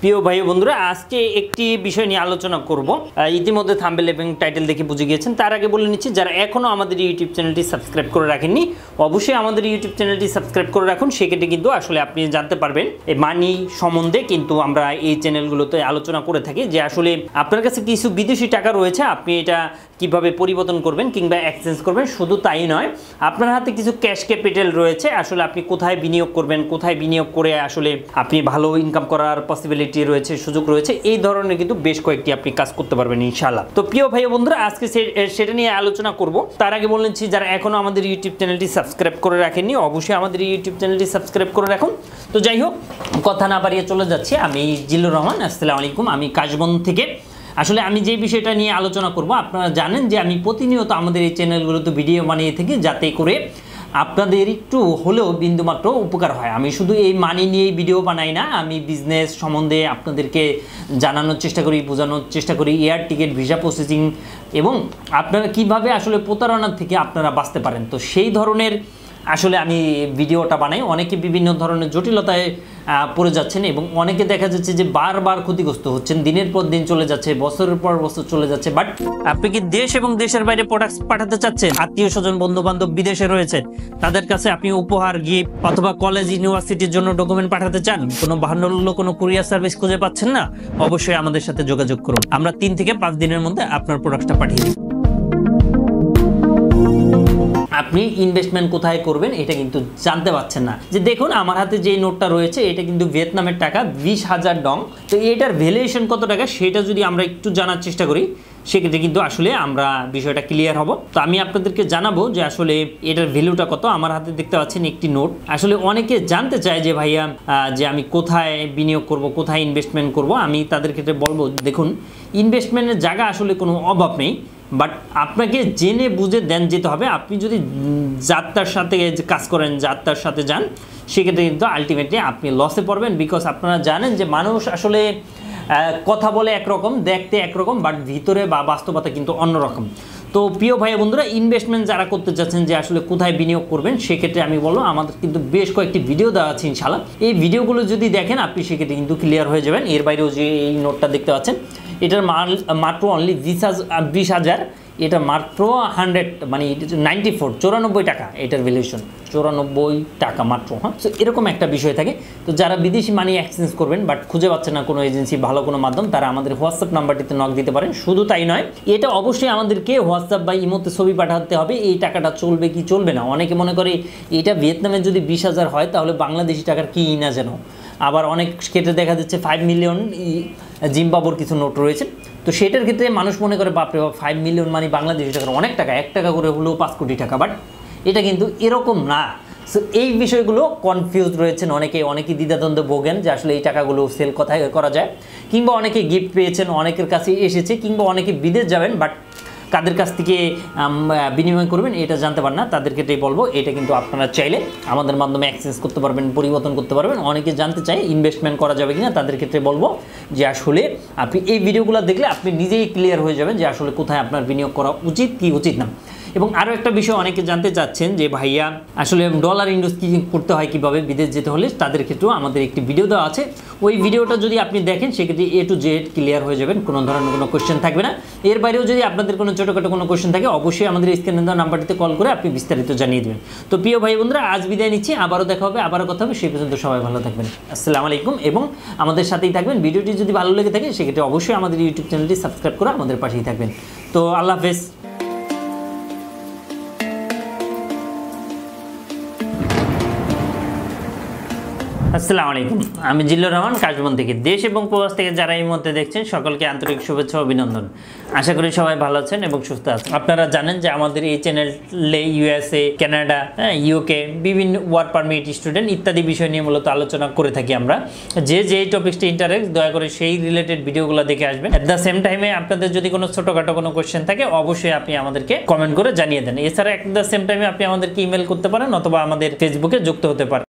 প্রিয় ভাই বন্ধুরা, আজকে একটি বিষয় নিয়ে আলোচনা করব। ইতিমধ্যে থাম্বনেল এবং টাইটেল দেখে বুঝে গিয়েছেন। তার আগে বলে নিচ্ছি, যারা এখনও আমাদের ইউটিউব চ্যানেলটি সাবস্ক্রাইব করে রাখেননি, অবশ্যই আমাদের ইউটিউব চ্যানেলটি সাবস্ক্রাইব করে রাখুন। সেক্ষেত্রে কিন্তু আসলে আপনি জানতে পারবেন এই মানি সম্বন্ধে। কিন্তু আমরা এই চ্যানেলগুলোতে আলোচনা করে থাকি যে আসলে আপনার কাছে কিছু বিদেশি টাকা রয়েছে, আপনি এটা কিভাবে পরিবর্তন করবেন কিংবা এক্সচেঞ্জ করবেন। শুধু তাই নয়, আপনার হাতে কিছু ক্যাশ ক্যাপিটাল রয়েছে, আসলে আপনি কোথায় বিনিয়োগ করবেন, কোথায় বিনিয়োগ করে আসলে আপনি ভালো ইনকাম করার পসিবিলিটি রয়েছে, সুযোগ রয়েছে, এই ধরনের কিন্তু বেশ কয়েকটি আপনি কাজ করতে পারবেন ইনশাআল্লাহ। তো প্রিয় ভাই বন্ধুরা, আজকে সেটা নিয়ে আলোচনা করব। তার আগে বলেছি, যারা এখনো আমাদের ইউটিউব চ্যানেলটি সাবস্ক্রাইব করে রাখেননি, অবশ্যই আমাদের ইউটিউব চ্যানেলটি সাবস্ক্রাইব করে রাখুন। তো যাই হোক, কথা না বাড়িয়ে চলে যাচ্ছি। আমি জিল্লুর রহমান, আসসালামু আলাইকুম। আমি কাশবন থেকে আসলে আমি যে বিষয়টা নিয়ে আলোচনা করব, আপনারা জানেন যে আমি প্রতিনিয়ত আমাদের এই চ্যানেলগুলোতে ভিডিও বানিয়ে থাকি, যাতে করে আপনাদের একটু হলেও বিন্দুমাত্র উপকার হয়। আমি শুধু এই মানি নিয়েই ভিডিও বানাই না, আমি বিজনেস সম্বন্ধে আপনাদেরকে জানানোর চেষ্টা করি, বোঝানোর চেষ্টা করি, এয়ার টিকিট, ভিসা প্রসেসিং, এবং আপনারা কিভাবে আসলে প্রতারণার থেকে আপনারা বাঁচতে পারেন। তো সেই ধরনের আসলে আমি ভিডিওটা বানাই। অনেকে বিভিন্ন ধরনের জটিলতায় পড়ে যাচ্ছেন এবং অনেকে দেখা যাচ্ছে যে বারবার ক্ষতিগ্রস্ত হচ্ছেন, দিনের পর দিন চলে যাচ্ছে, বছরের পর বছর চলে যাচ্ছে। বাট আপনি কি দেশ এবং দেশের বাইরে প্রোডাক্ট পাঠাতে চাচ্ছেন? আত্মীয় স্বজন, বন্ধু বান্ধব বিদেশে রয়েছে, তাদের কাছে আপনি উপহার, গিফট অথবা কলেজ, ইউনিভার্সিটির জন্য ডকুমেন্ট পাঠাতে চান, কোনো ভালো কোনো কুরিয়ার সার্ভিস খুঁজে পাচ্ছেন না, অবশ্যই আমাদের সাথে যোগাযোগ করুন। আমরা 3 থেকে 5 দিনের মধ্যে আপনার প্রোডাক্টটা পাঠিয়ে দিই। আপনি ইনভেস্টমেন্ট কোথায় করবেন এটা কিন্তু জানতে পারছেন না। যে দেখুন, আমার হাতে যে নোটটা রয়েছে, এটা কিন্তু ভিয়েতনামের টাকা, 20,000 ডং। তো এটার ভ্যালুয়েশন কত টাকা সেটা যদি আমরা একটু জানার চেষ্টা করি, সেক্ষেত্রে কিন্তু আসলে আমরা বিষয়টা ক্লিয়ার হব। তো আমি আপনাদেরকে জানাবো যে আসলে এটার ভ্যালুটা কত। আমার হাতে দেখতে পাচ্ছেন একটি নোট। আসলে অনেকে জানতে চায় যে ভাইয়া, যে আমি কোথায় বিনিয়োগ করব, কোথায় ইনভেস্টমেন্ট করব। আমি তাদের ক্ষেত্রে বলবো, দেখুন, ইনভেস্টমেন্টের জায়গা আসলে কোনো অভাব নেই, বাট আপনাকে জেনে বুঝে দেন যেতে হবে। আপনি যদি যাত্রার সাথে কাজ করেন, যাত্রার সাথে যান, সেক্ষেত্রে কিন্তু আলটিমেটলি আপনি লসে পড়বেন। বিকজ আপনারা জানেন যে মানুষ আসলে কথা বলে একরকম, দেখতে একরকম, বাট ভিতরে বা বাস্তবতা কিন্তু অন্যরকম। তো প্রিয় ভাই বন্ধুরা, ইনভেস্টমেন্ট যারা করতে চাচ্ছেন যে আসলে কোথায় বিনিয়োগ করবেন, সেক্ষেত্রে আমি বলবো আমাদের কিন্তু বেশ কয়েকটি ভিডিও দেওয়া আছে ইনশাআল্লাহ। এই ভিডিওগুলো যদি দেখেন, আপনি সেক্ষেত্রে কিন্তু ক্লিয়ার হয়ে যাবেন। এর বাইরেও যে এই নোটটা দেখতে পাচ্ছেন, এটার মাত্র অনলি 20,000, এটা মাত্র 100 মানে 94 টাকা এটার ভ্যালুয়েশন, 94 টাকা মাত্র। হ্যাঁ, তো এরকম একটা বিষয় থাকে। তো যারা বিদেশি মানি এক্সচেঞ্জ করবেন বাট খুঁজে পাচ্ছেন না কোনো এজেন্সি, ভালো কোনো মাধ্যম, তারা আমাদের হোয়াটসঅ্যাপ নাম্বারটিতে নক দিতে পারেন। শুধু তাই নয়, এটা অবশ্যই আমাদেরকে হোয়াটসঅ্যাপ বা ইমোতে ছবি পাঠাতে হবে। এই টাকাটা চলবে কি চলবে না। অনেকে মনে করে এটা ভিয়েতনামে যদি 20,000 হয়, তাহলে বাংলাদেশি টাকার কি না যেন। আবার অনেক ক্ষেত্রে দেখা যাচ্ছে 5 মিলিয়ন জিম্বাবুর কিছু নোট রয়েছে। তো সেটার ক্ষেত্রে মানুষ মনে করে, বাপরে বাপ, 5 মিলিয়ন মানে বাংলাদেশি টাকার অনেক টাকা, 1 টাকা করে হলেও 5 কোটি টাকা। বাট এটা কিন্তু এরকম না। সো এই বিষয়গুলো কনফিউজ রয়েছেন অনেকেই দ্বিধাদ্বন্দ্বে ভোগেন যে আসলে এই টাকাগুলো সেল কোথায় করা যায়, কিংবা অনেকে গিফট পেয়েছেন, অনেকের কাছে এসেছে, কিংবা অনেকে বিদেশ যাবেন বাট কাদের কাছ থেকে বিনিময় করবেন এটা জানতে পারেন না। তাদের ক্ষেত্রেই বলবো, এটা কিন্তু আপনারা চাইলে আমাদের মাধ্যমে এক্সচেঞ্জ করতে পারবেন, পরিবর্তন করতে পারবেন। অনেকে জানতে চায় ইনভেস্টমেন্ট করা যাবে কিনা, তাদের ক্ষেত্রে বলবো যে আসলে আপনি এই ভিডিওগুলো দেখলে আপনি নিজেই ক্লিয়ার হয়ে যাবেন যে আসলে কোথায় আপনার বিনিয়োগ করা উচিত কি উচিত না। এবং আরও একটা বিষয় অনেকে জানতে চাচ্ছেন যে ভাইয়া, আসলে ডলার ইনভেস্ট করতে হয় কীভাবে বিদেশ যেতে হলে, তাদের ক্ষেত্রেও আমাদের একটি ভিডিও দেওয়া আছে। ওই ভিডিওটা যদি আপনি দেখেন, সেক্ষেত্রে A to Z ক্লিয়ার হয়ে যাবেন, কোনো ধরনের কোনো কোয়েশ্চেন থাকবে না। এর বাইরেও যদি আপনাদের কোনো ছোটোখাটো কোনো কোয়েশ্চেন থাকে, অবশ্যই আমাদের স্ক্রিনে দেওয়া নাম্বারটিতে কল করে আপনি বিস্তারিত জানিয়ে দেবেন। তো প্রিয় ভাই বন্ধুরা, আজ বিদায় নিচ্ছি। আবারও দেখা হবে, আবারও কথা হবে। সেই পর্যন্ত সবাই ভালো থাকবেন। আসসালামু আলাইকুম, এবং আমাদের সাথেই থাকবেন। ভিডিওটি যদি ভালো লেগে থাকে, সেক্ষেত্রে অবশ্যই আমাদের ইউটিউব চ্যানেলটি সাবস্ক্রাইব করে আমাদের পাশেই থাকবেন। তো আল্লাহ হাফেজ। আসসালামু আলাইকুম, আমি জিল্লুর রহমান, কাশবন থেকে। দেশ এবং প্রবাস থেকে যারা এই মুহূর্তে দেখছেন, সকলকে আন্তরিক শুভেচ্ছা ও অভিনন্দন। আশা করি সবাই ভালো আছেন এবং সুস্থ আছেন। আপনারা জানেন যে আমাদের এই চ্যানেলে USA, কানাডা, UK, বিভিন্ন ওয়ার্ক পারমিট, স্টুডেন্ট ইত্যাদি বিষয় নিয়ে মূলত আলোচনা করে থাকি আমরা। যে টপিক্সটি ইন্টারেস্ট, দয়া করে সেই রিলেটেড ভিডিওগুলো দেখে আসবেন। অ্যাট দ্য সেম টাইমে আপনাদের যদি কোনো ছোটোখাটো কোনো কোয়েশ্চেন থাকে, অবশ্যই আপনি আমাদেরকে কমেন্ট করে জানিয়ে দেন। এছাড়া অ্যাট দ্য সেম টাইমে আপনি আমাদেরকে ইমেল করতে পারেন অথবা আমাদের ফেসবুকে যুক্ত হতে পারেন।